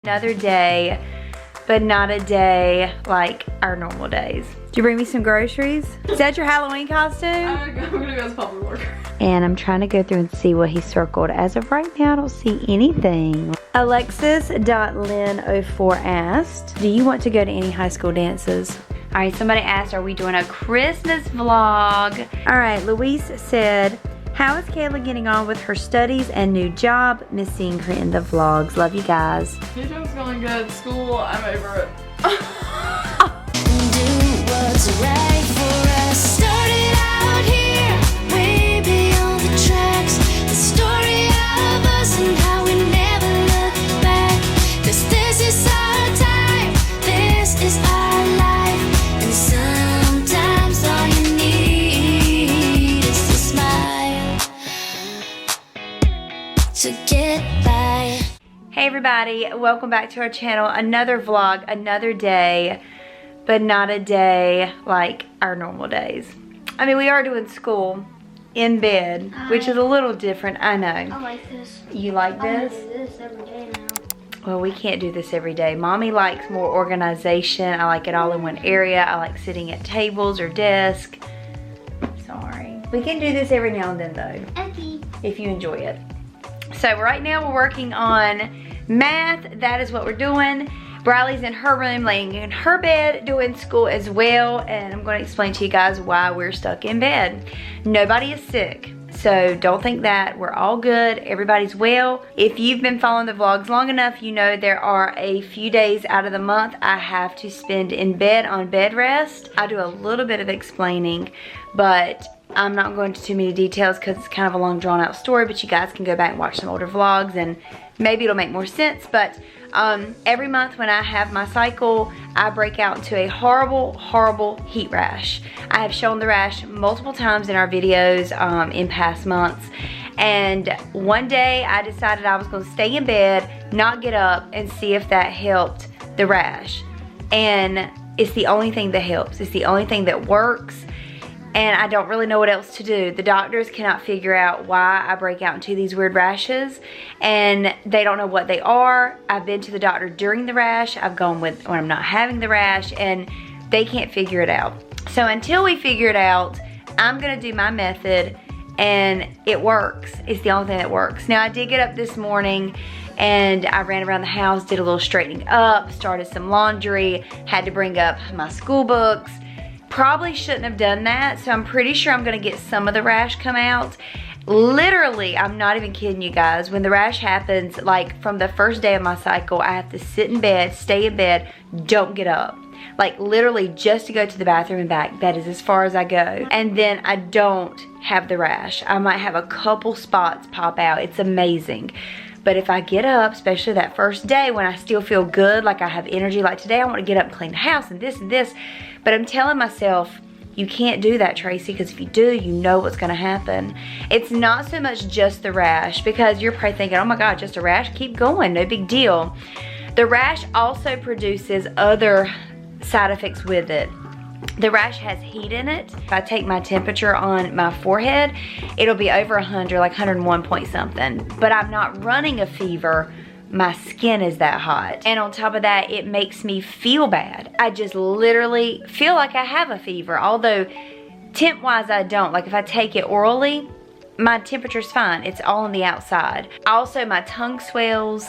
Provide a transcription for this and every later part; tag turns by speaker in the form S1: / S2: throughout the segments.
S1: Another day, but not a day like our normal days. Did you bring me some groceries? Is that your Halloween costume?
S2: I'm gonna go as public worker.
S1: And I'm trying to go through and see what he circled. As of right now, I don't see anything. Alexis.Lynn04 asked, do you want to go to any high school dances? All right, somebody asked, are we doing a Christmas vlog? All right, Luis said, how is Kayla getting on with her studies and new job? Miss seeing her in the vlogs. Love you guys.
S2: Your job's going good. School, I'm over it.
S1: Hey everybody, welcome back to our channel. Another vlog, another day, but not a day like our normal days. I mean, we are doing school in bed, which is a little different, I know.
S3: I like this.
S1: You like this?
S3: I do this every day now.
S1: Well, we can't do this every day. Mommy likes more organization. I like it all in one area. I like sitting at tables or desk. Sorry. We can do this every now and then though,
S3: Okay.
S1: if you enjoy it. So right now we're working on math. That is what we're doing. Briley's in her room, laying in her bed, doing school as well. And I'm going to explain to you guys why we're stuck in bed. Nobody is sick, so don't think that. We're all good. Everybody's well. If you've been following the vlogs long enough, you know there are a few days out of the month I have to spend in bed on bed rest. I do a little bit of explaining, but I'm not going into too many details because it's kind of a long drawn out story, but you guys can go back and watch some older vlogs and maybe it'll make more sense. But every month when I have my cycle, I break out into a horrible, horrible heat rash. I have shown the rash multiple times in our videos in past months. And one day I decided I was going to stay in bed, not get up, and see if that helped the rash. And it's the only thing that helps. It's the only thing that works. And I don't really know what else to do. The doctors cannot figure out why I break out into these weird rashes, and they don't know what they are. I've been to the doctor during the rash. I've gone with when I'm not having the rash, and they can't figure it out. So until we figure it out, I'm gonna do my method, and it works. It's the only thing that works. Now I did get up this morning and I ran around the house, did a little straightening up, started some laundry, had to bring up my school books. Probably shouldn't have done that, so I'm pretty sure I'm gonna get some of the rash come out. Literally, I'm not even kidding you guys, when the rash happens, like from the first day of my cycle, I have to sit in bed, stay in bed, don't get up. Like literally just to go to the bathroom and back. That is as far as I go. And then I don't have the rash. I might have a couple spots pop out. It's amazing. But if I get up, especially that first day when I still feel good, like I have energy, like today I want to get up and clean the house and this, but I'm telling myself, you can't do that, Tracy, because if you do, you know what's going to happen. It's not so much just the rash, because you're probably thinking, oh my God, just a rash? Keep going, no big deal. The rash also produces other side effects with it. The rash has heat in it. If I take my temperature on my forehead, it'll be over 100, like 101 point something. But I'm not running a fever. My skin is that hot. And on top of that, it makes me feel bad. I just literally feel like I have a fever. Although temp-wise, I don't. Like if I take it orally, my temperature's fine. It's all on the outside. Also, my tongue swells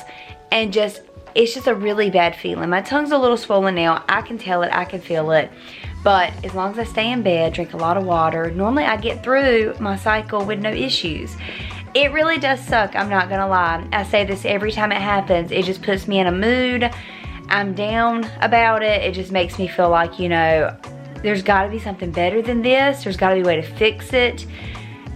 S1: and it's just a really bad feeling. My tongue's a little swollen now. I can tell it, I can feel it. But as long as I stay in bed, drink a lot of water, normally I get through my cycle with no issues. It really does suck, I'm not gonna lie. I say this every time it happens. It just puts me in a mood. I'm down about it. It just makes me feel like, you know, there's gotta be something better than this. There's gotta be a way to fix it.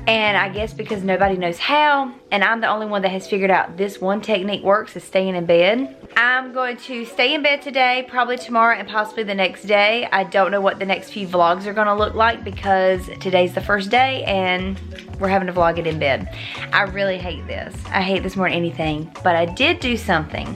S1: And I guess because nobody knows how, and I'm the only one that has figured out this one technique works, is staying in bed. I'm going to stay in bed today, probably tomorrow, and possibly the next day. I don't know what the next few vlogs are gonna look like because today's the first day and we're having to vlog it in bed. I really hate this. I hate this more than anything, but I did do something.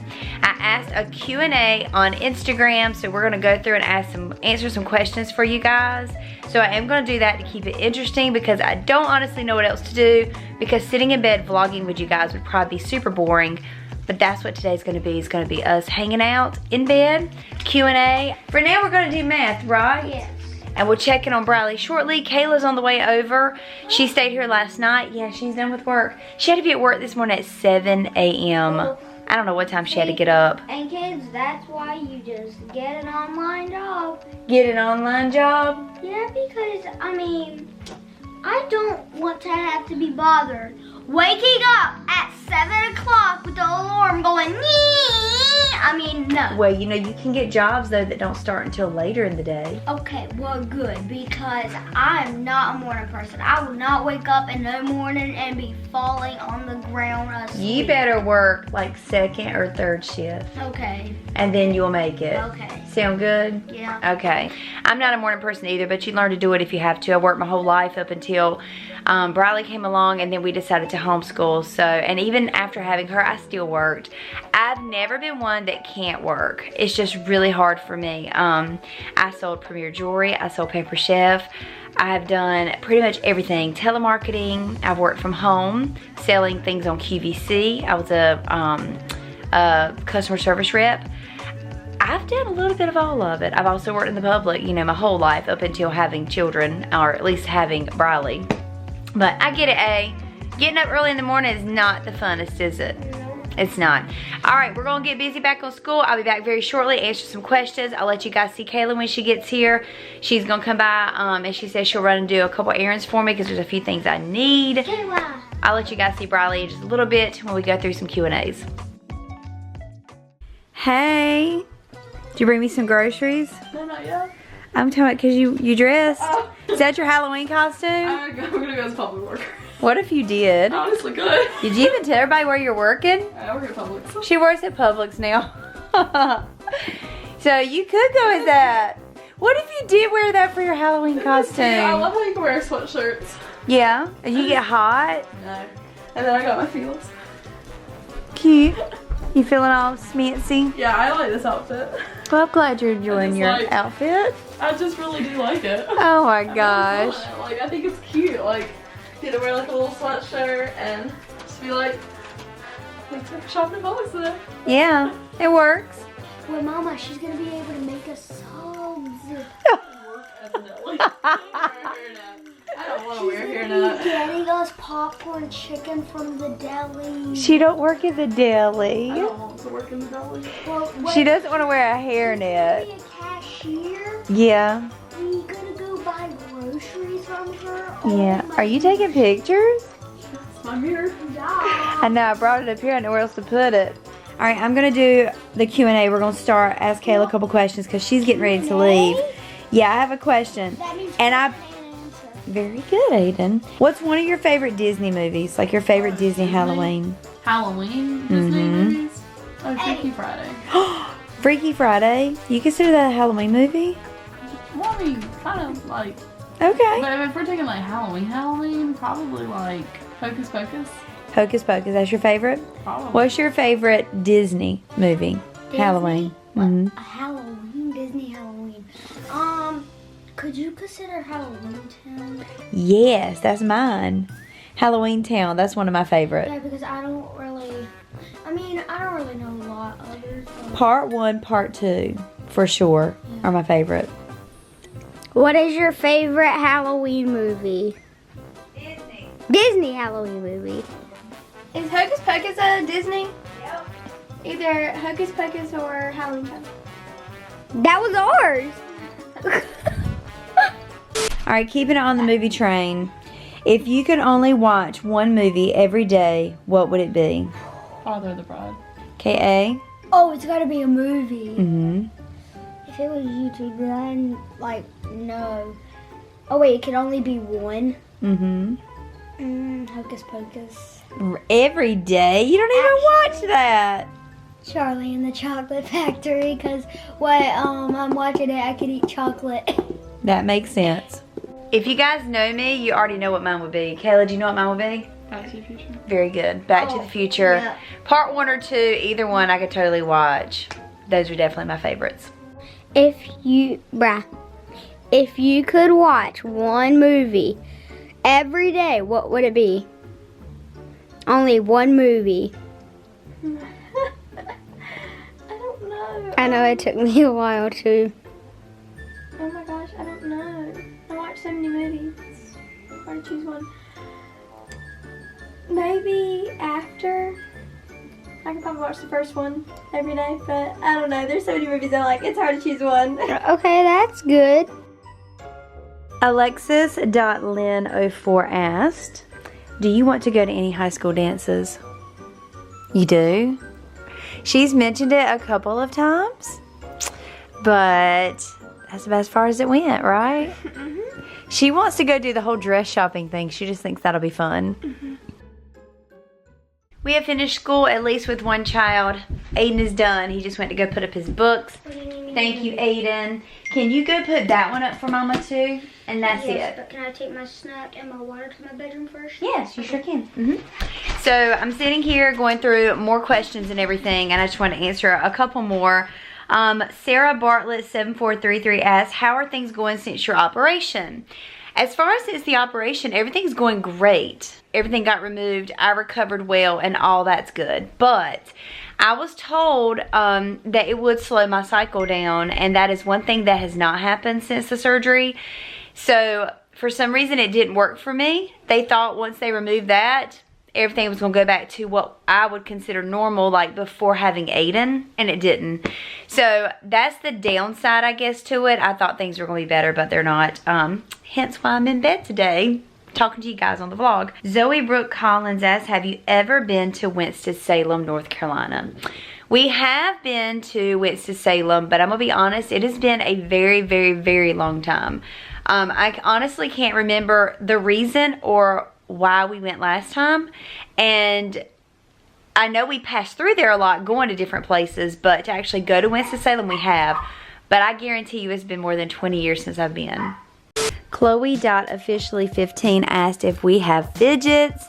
S1: I asked a Q&A on Instagram, so we're gonna go through and answer some questions for you guys. So I am gonna do that to keep it interesting because I don't honestly know what else to do, because sitting in bed vlogging with you guys would probably be super boring. But that's what today's gonna be. It's gonna be us hanging out in bed, Q&A. For now, we're gonna do math, right?
S3: Yes.
S1: And we'll check in on Bradley shortly. Kayla's on the way over. She stayed here last night. Yeah, she's done with work. She had to be at work this morning at 7 a.m. I don't know what time she had to get up.
S3: And kids, that's why you just get an online job.
S1: Get an online job?
S3: Yeah, because, I mean, I don't want to have to be bothered waking up at 7 o'clock with the alarm going, I mean, no.
S1: Well, you know, you can get jobs, though, that don't start until later in the day.
S3: Okay, well, good, because I'm not a morning person. I will not wake up in the morning and be falling on the ground asleep.
S1: You better work, like, second or third shift.
S3: Okay.
S1: And then you'll make it.
S3: Okay.
S1: Sound good?
S3: Yeah.
S1: Okay. I'm not a morning person either, but you learn to do it if you have to. I worked my whole life up until Briley came along, and then we decided to homeschool. So, and even after having her, I still worked. I've never been one that can't work. It's just really hard for me. I sold Premier Jewelry. I sold Paper Chef. I've done pretty much everything. Telemarketing. I've worked from home, selling things on QVC. I was a customer service rep. I've done a little bit of all of it. I've also worked in the public, you know, my whole life up until having children, or at least having Briley. But I get it, A. Getting up early in the morning is not the funnest, is it? It's not. All right, we're gonna get busy back on school. I'll be back very shortly, answer some questions. I'll let you guys see Kayla when she gets here. She's gonna come by, and she says she'll run and do a couple errands for me because there's a few things I need.
S3: Kayla.
S1: I'll let you guys see Briley in just a little bit when we go through some Q&As. Hey, did you bring me some groceries?
S2: No, not yet.
S1: I'm talking about because you dressed. Is that your Halloween costume?
S2: I'm gonna go as a public worker.
S1: What if you did?
S2: Honestly, good.
S1: Did you even tell everybody where you're working?
S2: I work at Publix.
S1: She works at Publix now. So you could go as that. What if you did wear that for your Halloween costume?
S2: I love how you can wear sweatshirts.
S1: Yeah, and you get hot.
S2: No. And then I got my feels.
S1: Cute. You feeling all smancy?
S2: Yeah, I like this outfit.
S1: Well, I'm glad you're enjoying your
S2: like-
S1: outfit.
S2: I just really do like it.
S1: Oh my
S2: I really
S1: gosh.
S2: love it. Like, I think it's cute. Like, get to wear like a little sweatshirt and just be like shopping at Publix today.
S1: Yeah, it works.
S3: Well, Mama, she's gonna be able to make us songs.
S2: Work at the deli. I don't want to wear
S3: She's
S2: hair
S3: gonna
S2: net.
S3: be getting us popcorn chicken from the deli.
S1: She don't work at the
S2: I
S1: deli.
S2: don't want to work in the deli.
S3: Well,
S1: She doesn't want to wear a hairnet.
S3: Be a cashier.
S1: Yeah.
S3: We gonna go buy groceries from her.
S1: Yeah.
S3: Oh
S1: Are you
S3: my
S1: taking pictures?
S2: It's my mirror.
S3: God.
S1: I know, I brought it up here. I know where else to put it. All right, I'm going to do the Q&A. We're going to start, ask Kayla a couple questions because she's getting ready to leave. Yeah, I have a question.
S3: That means
S1: And I...
S3: an answer.
S1: Very good, Aiden. What's one of your favorite Disney movies? Like your favorite Disney Halloween?
S2: Halloween Disney movies. Oh, Freaky Friday.
S1: Freaky Friday? You consider that a Halloween movie?
S2: Well, I mean, kind of like.
S1: Okay.
S2: But if we're taking like Halloween, probably like Hocus Pocus.
S1: Hocus Pocus, that's your favorite?
S2: Probably.
S1: What's your favorite Disney movie?
S3: Disney?
S1: Halloween.
S3: A Halloween, Disney Halloween. Could you consider Halloween Town?
S1: Yes, that's mine. Halloween Town, that's one of my favorite.
S3: Yeah, because I don't really know a lot others. So.
S1: Part 1, Part 2, for sure, are my favorite.
S4: What is your favorite Halloween movie?
S1: Disney.
S4: Disney Halloween movie.
S3: Is Hocus Pocus a Disney? Yep. Either Hocus Pocus or Halloween Town.
S4: That was ours.
S1: All right, keeping it on the movie train. If you could only watch one movie every day, what would it be?
S2: Father of the Bride.
S1: K.A.?
S3: Oh, it's gotta be a movie.
S1: Mm-hmm.
S3: If it was YouTube, then no. Oh wait, it can only be one.
S1: Mm-hmm.
S3: Hocus Pocus.
S1: Every day? You don't even watch that.
S3: Charlie and the Chocolate Factory, because I'm watching it, I could eat chocolate.
S1: That makes sense. If you guys know me, you already know what mine would be. Kayla, do you know what mine would be?
S2: Back to the Future.
S1: Very good. Back to the Future.
S3: yeah.
S1: Part 1 or 2, either one I could totally watch. Those are definitely my favorites.
S4: If you could watch one movie every day, what would it be? Only one movie.
S2: know.
S4: I know it took me a while too.
S2: Oh my gosh, I don't know. I watch so many movies. It's hard to choose one. Maybe after. I can probably watch the first one every day, but I don't know. There's so many movies I like. It's hard to choose one.
S4: Okay, that's good.
S1: Alexis.Lynn04 asked, do you want to go to any high school dances? You do? She's mentioned it a couple of times, but that's about as far as it went, right? She wants to go do the whole dress shopping thing. She just thinks that'll be fun. We have finished school, at least with one child. Aiden is done. He just went to go put up his books. Thank you, Aiden. Can you go put that one up for Mama too? And that's
S3: Yes,
S1: it.
S3: but can I take my snack and my water to my bedroom first?
S1: Yes, you sure can. So I'm sitting here going through more questions and everything, and I just want to answer a couple more. Sarah Bartlett 7433 asks, how are things going since your operation? As far as since the operation, everything's going great. Everything got removed. I recovered well, and all that's good. But I was told that it would slow my cycle down, and that is one thing that has not happened since the surgery. So for some reason, it didn't work for me. They thought once they removed that, everything was going to go back to what I would consider normal, like before having Aiden, and it didn't. So that's the downside, I guess, to it. I thought things were going to be better, but they're not. Hence why I'm in bed today, talking to you guys on the vlog. Zoe Brooke Collins asks, have you ever been to Winston-Salem, North Carolina? We have been to Winston-Salem, but I'm going to be honest, it has been a very, very, very long time. I honestly can't remember the reason or why we went last time, and I know we passed through there a lot going to different places, but to actually go to Winston-Salem we have, but I guarantee you it's been more than 20 years since I've been. Chloe.officially15 asked if we have fidgets.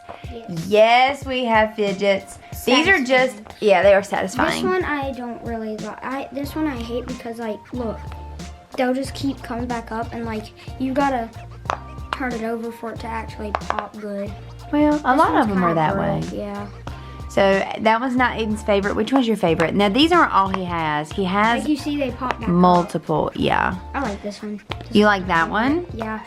S1: Yes, we have fidgets. These are just, yeah, they are satisfying.
S4: This one I don't really like. This one I hate because, like, look, they'll just keep coming back up, and like you gotta turn it over for it to actually pop good.
S1: Well, a lot of them are that way.
S4: Yeah.
S1: So that was not Aiden's favorite. Which one's your favorite? Now these aren't all he has. He has
S4: Like you see, they pop back
S1: multiple.
S4: up.
S1: Yeah.
S4: I like this one.
S1: You like that one?
S4: Yeah.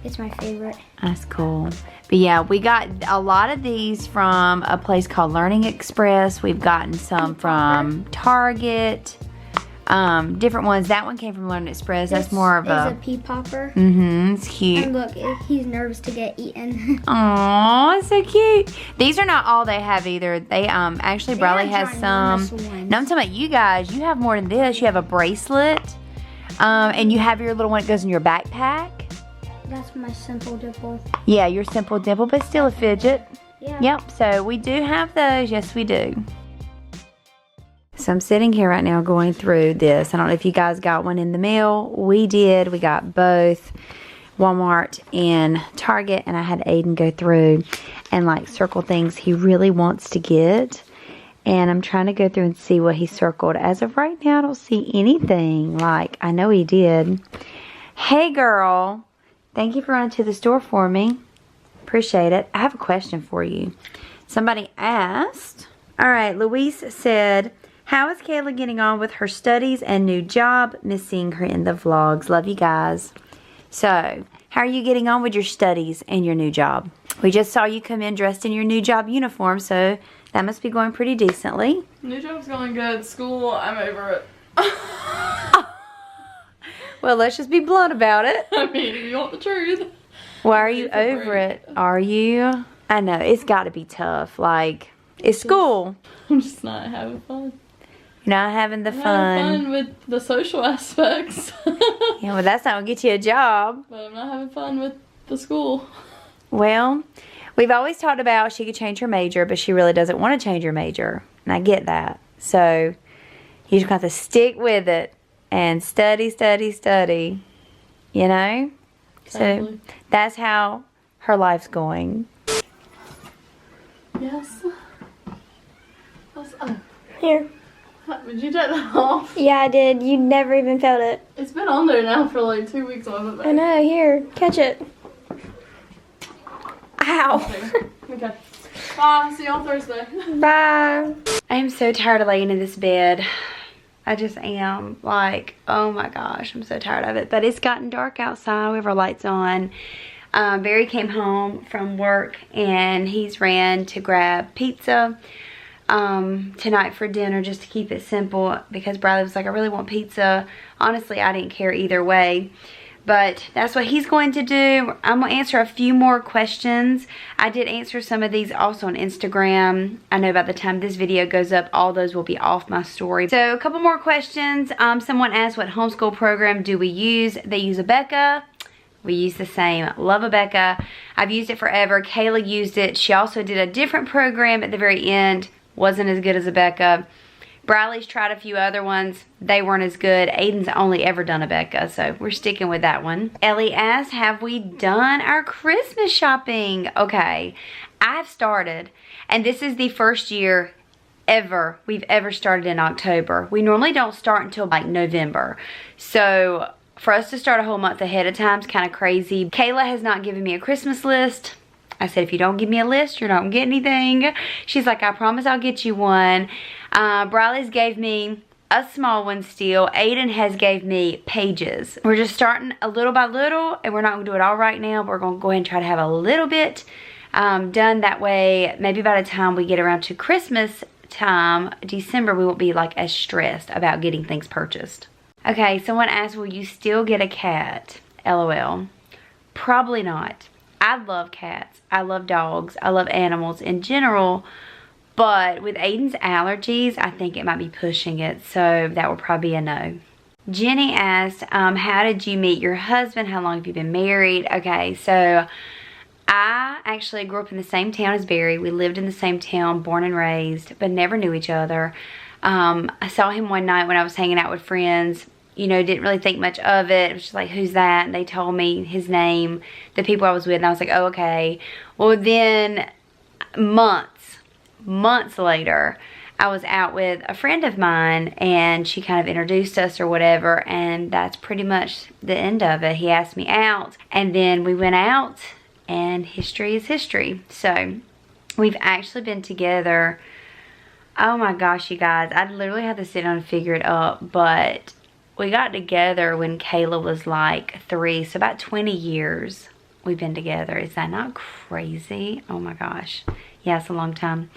S4: It's my favorite.
S1: That's cool. But yeah, we got a lot of these from a place called Learning Express. We've gotten some from Target. Different ones. That one came from Learning Express. That's more of
S4: a pea popper.
S1: It's cute.
S4: And look, he's nervous to get eaten.
S1: Aw, it's so cute. These are not all they have either. They actually Bradley has some.
S4: Ones.
S1: No, I'm talking about you guys. You have more than this. You have a bracelet. And you have your little one that goes in your backpack.
S4: That's my simple dimple.
S1: Yeah, your simple dimple, but still a fidget.
S4: Yeah.
S1: Yep, so we do have those. Yes, we do. So I'm sitting here right now going through this. I don't know if you guys got one in the mail. We did. We got both Walmart and Target, and I had Aiden go through and like circle things he really wants to get. And I'm trying to go through and see what he circled. As of right now, I don't see anything. Like, I know he did. Hey, girl. Thank you for running to the store for me. Appreciate it. I have a question for you. Somebody asked. All right, Louise said, how is Kayla getting on with her studies and new job? Miss seeing her in the vlogs. Love you guys. So, how are you getting on with your studies and your new job? We just saw you come in dressed in your new job uniform, so that must be going pretty decently.
S2: New job's going good. School, I'm over it.
S1: Well, let's just be blunt about it.
S2: I mean, if you want the truth.
S1: Why are you over it? Are you? I know, it's got to be tough. Like, it's school.
S2: I'm just not having fun.
S1: You're not having the
S2: I'm
S1: fun.
S2: having fun with the social aspects.
S1: Yeah, well, that's not going to get you a job.
S2: But I'm not having fun with the school.
S1: Well, we've always talked about she could change her major, but she really doesn't want to change her major. And I get that. So, you just have to stick with it and study, study, study. You know?
S2: Exactly.
S1: So, that's how her life's going.
S2: Yes.
S4: Here.
S2: Did you take that off?
S4: Yeah, I did. You never even felt it.
S2: It's been on there now for like 2 weeks. On
S4: I know. Here, catch it. Ow.
S2: Okay. Bye. See you on Thursday.
S1: Bye. I am so tired of laying in this bed. I just am. Like, oh my gosh, I'm so tired of it. But it's gotten dark outside. We have our lights on. Barry came home from work and he's ran to grab pizza tonight for dinner, just to keep it simple, because Bradley was like, I really want pizza. Honestly, I didn't care either way. But that's what he's going to do. I'm going to answer a few more questions. I did answer some of these also on Instagram. I know by the time this video goes up, all those will be off my story. So a couple more questions. Someone asked, what homeschool program do we use? They use Abeka. We use the same. Love Abeka. I've used it forever. Kayla used it. She also did a different program at the very end. Wasn't as good as Abeka. Briley's tried a few other ones. They weren't as good. Aiden's only ever done Abeka, so we're sticking with that one. Ellie asked, have we done our Christmas shopping? Okay, I've started, and this is the first year we've ever started in October. We normally don't start until like November. So for us to start a whole month ahead of time is kind of crazy. Kayla has not given me a Christmas list. I said, if you don't give me a list, you're not gonna get anything. She's like, I promise I'll get you one. Briley's gave me a small one still. Aiden has gave me pages. We're just starting a little by little, and we're not gonna do it all right now, but we're gonna go ahead and try to have a little bit done. That way, maybe by the time we get around to Christmas time, December, we won't be like as stressed about getting things purchased. Okay, someone asked, will you still get a cat? LOL. Probably not. I love cats. I love dogs. I love animals in general. But with Aiden's allergies, I think it might be pushing it. So that will probably be a no. Jenny asked, how did you meet your husband? How long have you been married? Okay, so I actually grew up in the same town as Barry. We lived in the same town, born and raised, but never knew each other. I saw him one night when I was hanging out with friends. You know, didn't really think much of it. It was just like, who's that? And they told me his name, the people I was with, and I was like, oh, okay. Well, then months later, I was out with a friend of mine, and she kind of introduced us or whatever, and that's pretty much the end of it. He asked me out, and then we went out, and history is history. So we've actually been together, oh my gosh, you guys, I'd literally have to sit down and figure it up, but we got together when Kayla was like 3, so about 20 years we've been together. Is that not crazy? Oh my gosh. Yeah, it's a long time.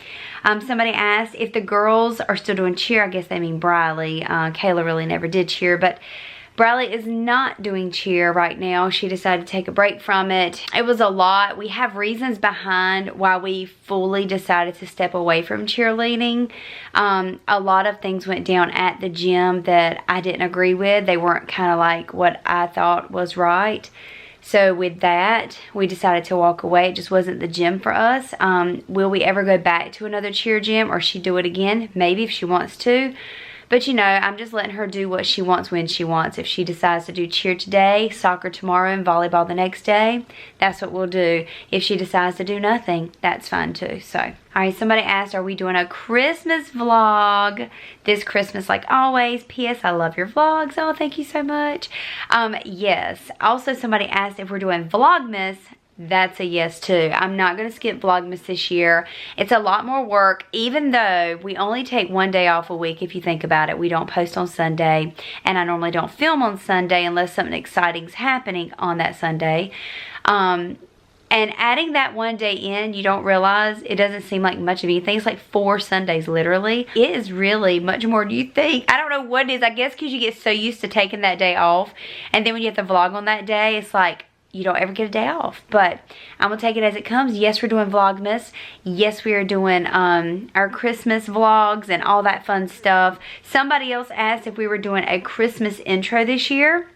S1: Somebody asked if the girls are still doing cheer. I guess they mean Briley. Kayla really never did cheer, but Briley is not doing cheer right now. She decided to take a break from it. It was a lot. We have reasons behind why we fully decided to step away from cheerleading. A lot of things went down at the gym that I didn't agree with. They weren't kind of like what I thought was right. So with that, we decided to walk away. It just wasn't the gym for us. Will we ever go back to another cheer gym, or she do it again? Maybe, if she wants to. But you know, I'm just letting her do what she wants when she wants. If she decides to do cheer today, soccer tomorrow, and volleyball the next day, that's what we'll do. If she decides to do nothing, that's fine too. So, alright, somebody asked, are we doing a Christmas vlog this Christmas like always? P.S. I love your vlogs. Oh, thank you so much. Yes. Also, somebody asked if we're doing Vlogmas. That's a yes too. I'm not going to skip Vlogmas this year. It's a lot more work, even though we only take one day off a week. If you think about it, we don't post on Sunday, and I normally don't film on Sunday unless something exciting's happening on that Sunday. And adding that one day in, you don't realize it doesn't seem like much of anything. It's like 4 Sundays literally. It is really much more than you think. I don't know what it is. I guess because you get so used to taking that day off, and then when you have to vlog on that day, it's like you don't ever get a day off. But I'm gonna take it as it comes. Yes, we're doing Vlogmas. Yes, we are doing our Christmas vlogs and all that fun stuff. Somebody else asked if we were doing a Christmas intro this year.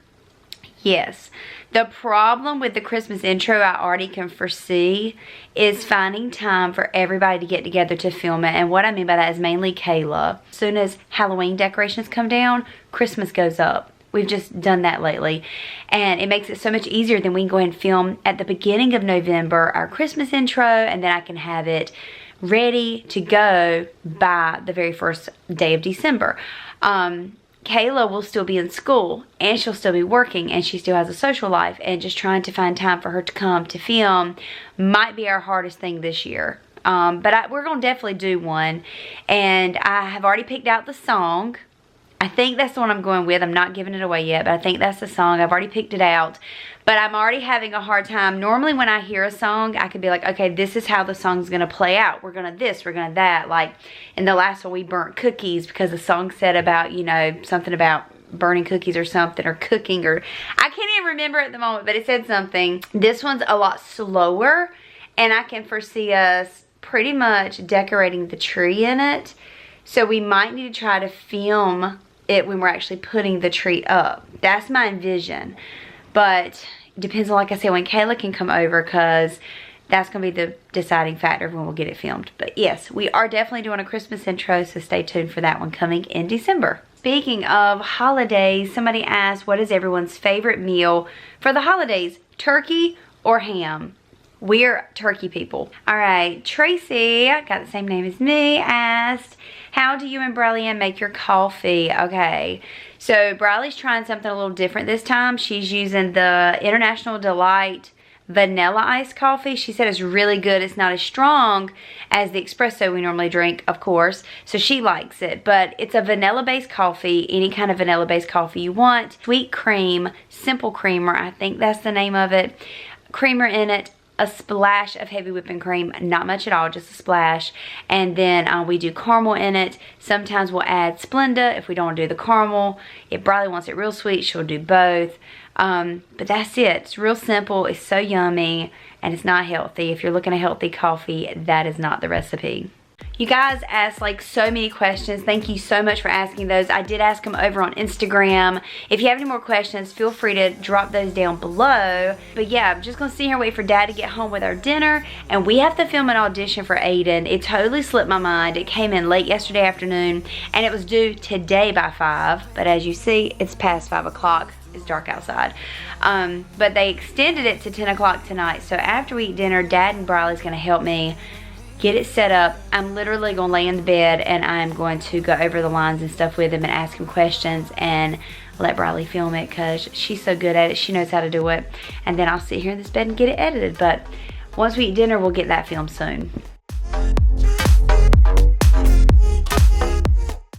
S1: Yes. The problem with the Christmas intro, I already can foresee, is finding time for everybody to get together to film it. And what I mean by that is mainly Kayla. As soon as Halloween decorations come down, Christmas goes up. We've just done that lately, and it makes it so much easier. Then we can go ahead and film at the beginning of November our Christmas intro, and then I can have it ready to go by the very first day of December. Kayla will still be in school, and she'll still be working, and she still has a social life, and just trying to find time for her to come to film might be our hardest thing this year. But we're gonna definitely do one. And I have already picked out the song. I think that's the one I'm going with. I'm not giving it away yet, but I think that's the song. I've already picked it out. But I'm already having a hard time. Normally when I hear a song, I could be like, okay, this is how the song's gonna play out. We're gonna this, we're gonna that. Like in the last one, we burnt cookies because the song said about, you know, something about burning cookies or something, or cooking, or I can't even remember at the moment, but it said something. This one's a lot slower, and I can foresee us pretty much decorating the tree in it. So we might need to try to film it when we're actually putting the tree up. That's my envision. But it depends on, like I said, when Kayla can come over, because that's going to be the deciding factor when we'll get it filmed. But yes, we are definitely doing a Christmas intro, so stay tuned for that one coming in December. Speaking of holidays, somebody asked, what is everyone's favorite meal for the holidays, turkey or ham? We're turkey people. All right, Tracy, got the same name as me, asked, how do you and Briley make your coffee? Okay, so Briley's trying something a little different this time. She's using the International Delight vanilla iced coffee. She said it's really good. It's not as strong as the espresso we normally drink, of course, so she likes it. But it's a vanilla based coffee, any kind of vanilla based coffee you want. Sweet cream, simple creamer, I think that's the name of it. Creamer in it, a splash of heavy whipping cream, not much at all, just a splash. And then we do caramel in it. Sometimes we'll add Splenda if we don't want to do the caramel. If Briley wants it real sweet, she'll do both. But that's it. It's real simple. It's so yummy, and it's not healthy. If you're looking at healthy coffee, that is not the recipe. You guys asked like so many questions. Thank you so much for asking those. I did ask them over on Instagram. If you have any more questions, feel free to drop those down below. But yeah, I'm just gonna sit here and wait for Dad to get home with our dinner, and we have to film an audition for Aiden. It totally slipped my mind. It came in late yesterday afternoon, and it was due today by 5, but as you see, it's past 5 o'clock. It's dark outside. But they extended it to 10 o'clock tonight. So after we eat dinner, Dad and Briley's gonna help me get it set up. I'm literally gonna lay in the bed, and I'm going to go over the lines and stuff with him and ask him questions and let Briley film it, because she's so good at it. She knows how to do it. And then I'll sit here in this bed and get it edited. But once we eat dinner, we'll get that filmed soon.